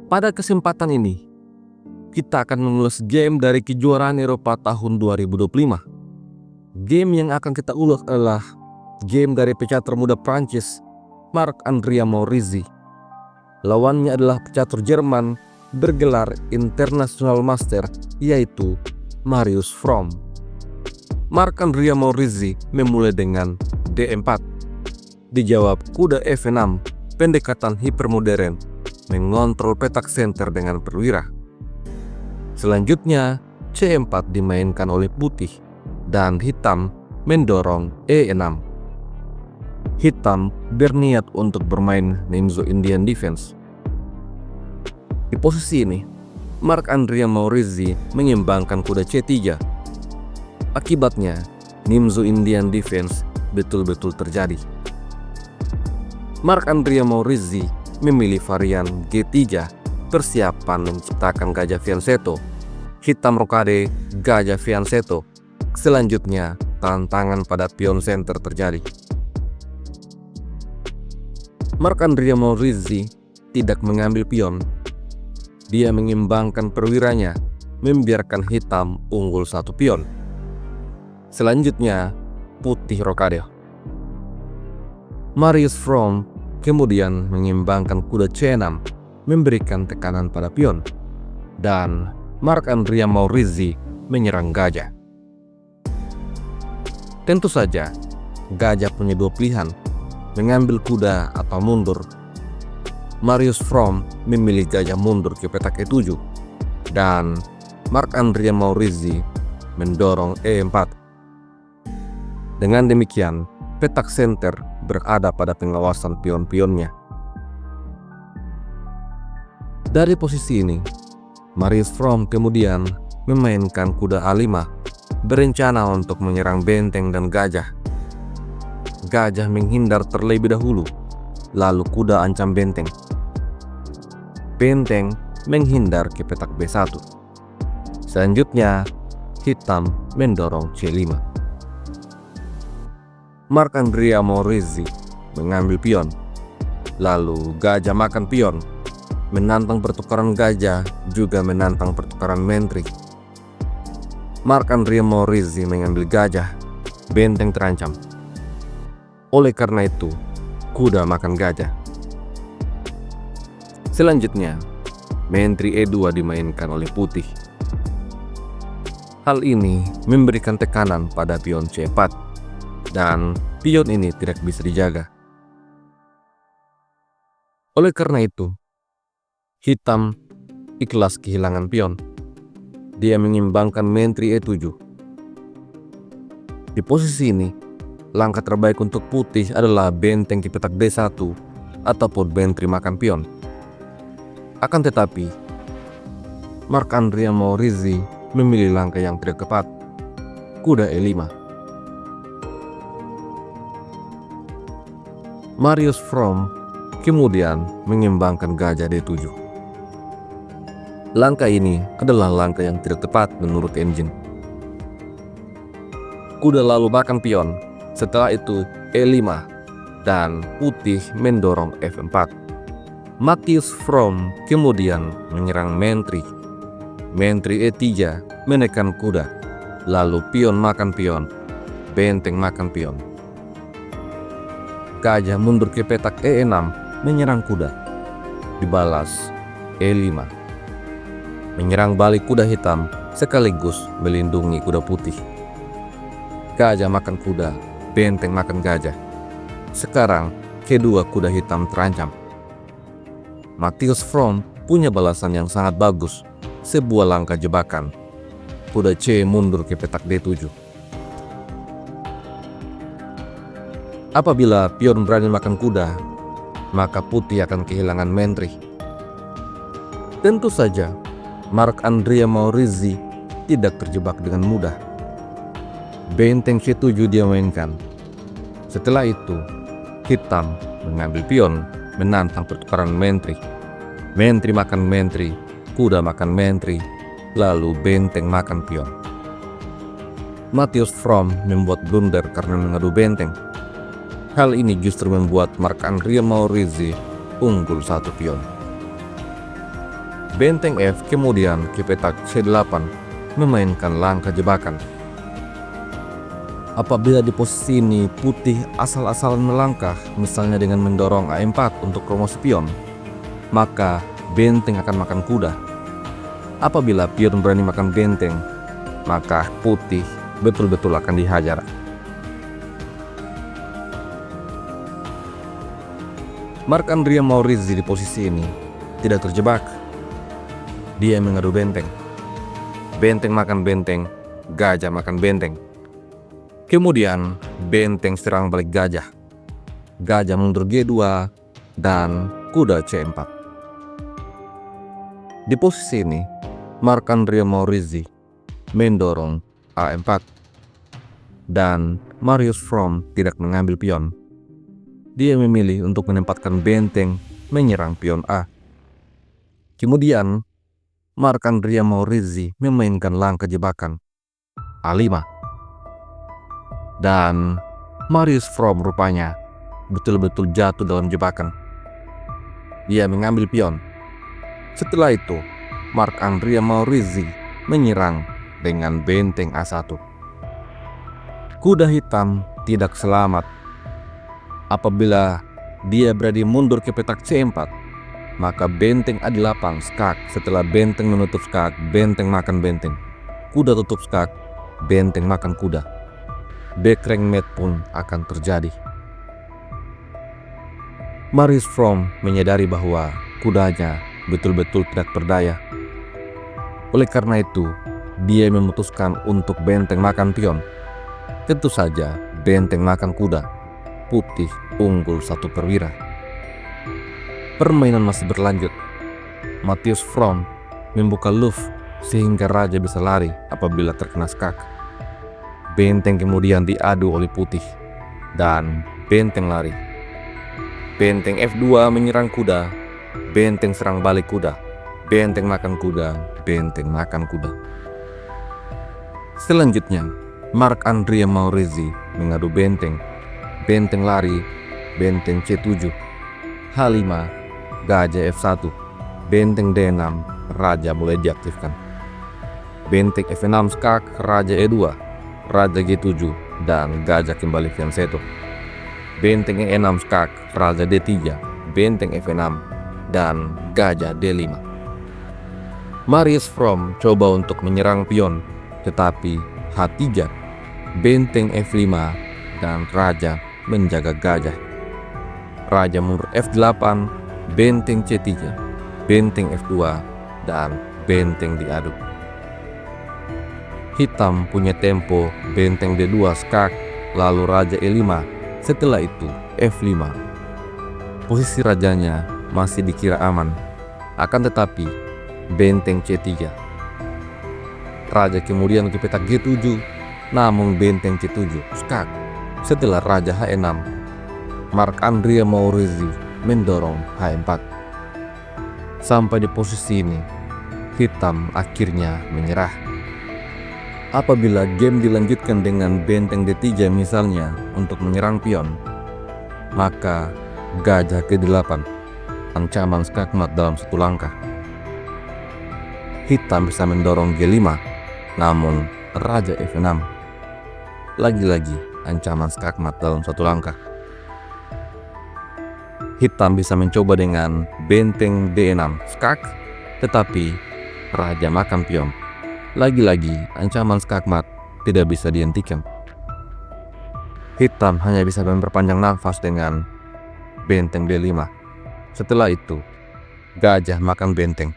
Pada kesempatan ini, kita akan mengulas game dari kejuaraan Eropa tahun 2025. Game yang akan kita ulas adalah game dari pecatur muda Prancis, Marc-André Maurizi. Lawannya adalah pecatur Jerman bergelar International Master, yaitu Marius Fromm. Marc-André Maurizi memulai dengan D4. Dijawab kuda F6, pendekatan hipermodern, mengontrol petak center dengan perwira. Selanjutnya, C4 dimainkan oleh putih dan hitam mendorong E6. Hitam berniat untuk bermain Nimzo Indian Defense. Di posisi ini, Marc-André Maurizi mengimbangkan kuda C3. Akibatnya, Nimzo Indian Defense betul-betul terjadi. Marc-André Maurizi memilih varian G3, persiapan menciptakan gajah fianchetto. Hitam rokade, gajah fianchetto. Selanjutnya, tantangan pada pion center terjadi. Marc-André Maurizi tidak mengambil pion. Dia mengimbangkan perwiranya, membiarkan hitam unggul satu pion. Selanjutnya, putih rokade. Marius Fromm kemudian mengimbangkan kuda C6, memberikan tekanan pada pion. Dan Marc-André Maurizi menyerang gajah. Tentu saja, gajah punya dua pilihan, mengambil kuda atau mundur. Marius Fromm memilih gajah mundur ke petak E7, dan Marc-André Maurizi mendorong E4. Dengan demikian, petak center berada pada pengawasan pion-pionnya. Dari posisi ini, Marius Fromm kemudian memainkan kuda A5, berencana untuk menyerang benteng dan gajah. Gajah menghindar terlebih dahulu, lalu kuda ancam benteng. Benteng menghindar ke petak B1. Selanjutnya, hitam mendorong C5. Marc-André Maurizi mengambil pion, lalu gajah makan pion, menantang pertukaran gajah, juga menantang pertukaran menteri. Marc-André Maurizi mengambil gajah, benteng terancam. Oleh karena itu, kuda makan gajah. Selanjutnya, menteri E2 dimainkan oleh putih. Hal ini memberikan tekanan pada pion C4. Dan pion ini tidak bisa dijaga. Oleh karena itu, hitam ikhlas kehilangan pion. Dia mengimbangkan menteri E7. Di posisi ini, langkah terbaik untuk putih adalah benteng ke petak D1 ataupun menteri makan pion. Akan tetapi, Marc-André Maurizi memilih langkah yang tidak tepat, kuda E5. Marius Fromm kemudian mengimbangkan gajah D7. Langkah ini adalah langkah yang tidak tepat menurut engine. Kuda lalu makan pion, setelah itu E5, dan putih mendorong F4. Marius Fromm kemudian menyerang menteri. Menteri E3 menekan kuda, lalu pion makan pion, benteng makan pion. Gajah mundur ke petak E6, menyerang kuda. Dibalas E5. Menyerang balik kuda hitam sekaligus melindungi kuda putih. Gajah makan kuda, benteng makan gajah. Sekarang kedua kuda hitam terancam. Marius Fromm punya balasan yang sangat bagus, sebuah langkah jebakan. Kuda C mundur ke petak D7. Apabila pion berani makan kuda, maka putih akan kehilangan menteri. Tentu saja, Marc-André Maurizi tidak terjebak dengan mudah. Benteng C7 dia mainkan. Setelah itu, hitam mengambil pion, menantang pertukaran menteri. Menteri makan menteri, kuda makan menteri, lalu benteng makan pion. Marius Fromm membuat blunder karena mengadu benteng. Hal ini justru membuat Marc-André Maurizi unggul satu pion. Benteng F kemudian ke petak C8 memainkan langkah jebakan. Apabila di posisi ini putih asal-asalan melangkah, misalnya dengan mendorong A4 untuk promosi pion, maka benteng akan makan kuda. Apabila pion berani makan benteng, maka putih betul-betul akan dihajar. Marc-Andrea Maurizi di posisi ini tidak terjebak. Dia mengadu benteng. Benteng makan benteng, gajah makan benteng. Kemudian benteng serang balik gajah. Gajah mundur G2 dan kuda C4. Di posisi ini, Marc-Andrea Maurizi mendorong A4 dan Marius Fromm tidak mengambil pion. Dia memilih untuk menempatkan benteng menyerang pion A. Kemudian Marc-Andrea Maurizi memainkan langkah jebakan A5. Dan Marius Fromm rupanya betul-betul jatuh dalam jebakan. Dia mengambil pion. Setelah itu, Marc-Andrea Maurizi menyerang dengan benteng A1. Kuda hitam tidak selamat. Apabila dia berani mundur ke petak C4, maka benteng A8 skak. Setelah benteng menutup skak, benteng makan benteng. Kuda tutup skak, benteng makan kuda. Backrank pun akan terjadi. Marius Fromm menyadari bahwa kudanya betul-betul tidak berdaya. Oleh karena itu, dia memutuskan untuk benteng makan pion. Tentu saja benteng makan kuda. Putih unggul 1 perwira. Permainan masih berlanjut. Marius Fromm membuka luff sehingga raja bisa lari apabila terkena skak. Benteng kemudian diadu oleh putih dan benteng lari. Benteng F2 menyerang kuda. Benteng serang balik kuda. Benteng makan kuda. Benteng makan kuda. Selanjutnya, Marc-Andrea Maurizi mengadu benteng. Benteng lari. Benteng C7. H5. Gajah F1. Benteng D6. Raja mulai diaktifkan. Benteng F6 skak. Raja E2. Raja G7 dan gajah kembali ke F1. Benteng E6 skak. Raja D3. Benteng F6 dan gajah D5. Marius Fromm coba untuk menyerang pion, tetapi H3, benteng F5 dan raja menjaga gajah. Raja mundur F8, benteng C3, benteng F2 dan benteng diadu. Hitam punya tempo benteng D2 skak, lalu raja E5, setelah itu F5. Posisi rajanya masih dikira aman, akan tetapi benteng C3. Raja kemudian ke petak G7, namun benteng C7 skak. Setelah raja H6, Marc-Andrea Maurizi mendorong H4. Sampai di posisi ini, hitam akhirnya menyerah. Apabila game dilanjutkan dengan benteng D3 misalnya untuk menyerang pion, maka gajah ke-8, ancaman skakmat dalam 1 langkah. Hitam bisa mendorong G5, namun raja F6. Lagi-lagi ancaman skakmat dalam 1 langkah. Hitam bisa mencoba dengan benteng D6 skak, tetapi raja makan pion. Lagi-lagi ancaman skakmat tidak bisa dihentikan. Hitam hanya bisa memperpanjang nafas dengan benteng D5. Setelah itu, gajah makan benteng.